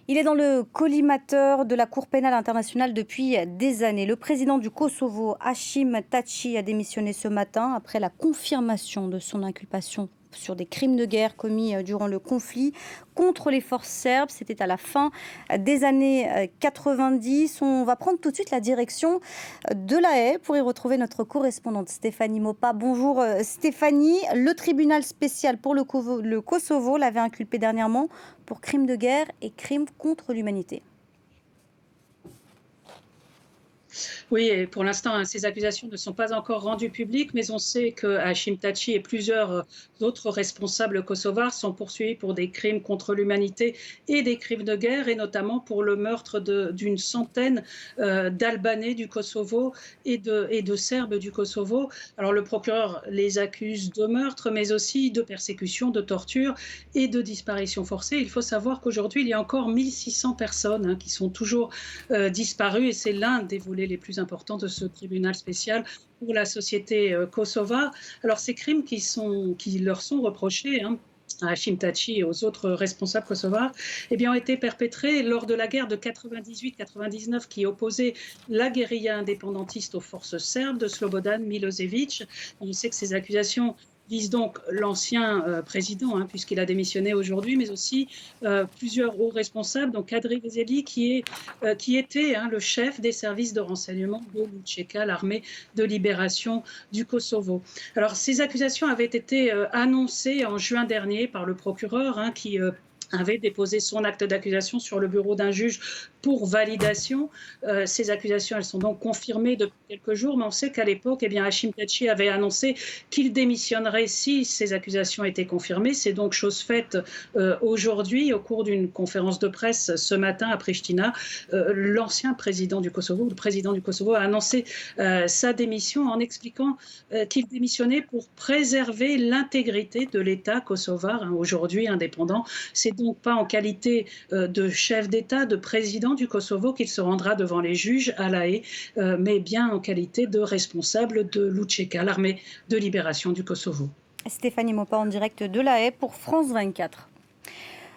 Il est dans le collimateur de la Cour pénale internationale depuis des années. Le président du Kosovo, Hashim Thaçi, a démissionné ce matin après la confirmation de son inculpation sur des crimes de guerre commis durant le conflit contre les forces serbes. C'était à la fin des années 90. On va prendre tout de suite la direction de La Haye pour y retrouver notre correspondante Stéphanie Mopa. Bonjour Stéphanie. Le tribunal spécial pour le Kosovo l'avait inculpé dernièrement pour crimes de guerre et crimes contre l'humanité. Oui, et pour l'instant, ces accusations ne sont pas encore rendues publiques, mais on sait que Hashim Thaçi et plusieurs autres responsables kosovars sont poursuivis pour des crimes contre l'humanité et des crimes de guerre, et notamment pour le meurtre d'une centaine d'Albanais du Kosovo et de Serbes du Kosovo. Alors le procureur les accuse de meurtre, mais aussi de persécution, de torture et de disparition forcée. Il faut savoir qu'aujourd'hui, il y a encore 1600 personnes qui sont toujours disparues, et c'est l'un des volets les plus importants de ce tribunal spécial pour la société kosovare. Alors ces crimes qui leur sont reprochés, à Hashim Thaçi et aux autres responsables kosovars, ont été perpétrés lors de la guerre de 98-99 qui opposait la guérilla indépendantiste aux forces serbes de Slobodan Milosevic. On sait que ces accusations vise donc l'ancien président, puisqu'il a démissionné aujourd'hui, mais aussi plusieurs hauts responsables, donc Kadri Veseli, qui était le chef des services de renseignement de l'UÇK, l'armée de libération du Kosovo. Alors, ces accusations avaient été annoncées en juin dernier par le procureur, qui avait déposé son acte d'accusation sur le bureau d'un juge pour validation. Ces accusations, elles sont donc confirmées depuis quelques jours, mais on sait qu'à l'époque, Hashim Thaçi avait annoncé qu'il démissionnerait si ces accusations étaient confirmées. C'est donc chose faite aujourd'hui, au cours d'une conférence de presse ce matin à Pristina. L'ancien président du Kosovo, le président du Kosovo, a annoncé sa démission en expliquant qu'il démissionnait pour préserver l'intégrité de l'État kosovar, aujourd'hui indépendant. C'est donc pas en qualité de chef d'État, de président du Kosovo qu'il se rendra devant les juges à La Haye, mais bien en qualité de responsable de l'UÇK, l'armée de libération du Kosovo. Stéphanie Mopa en direct de La Haye pour France 24.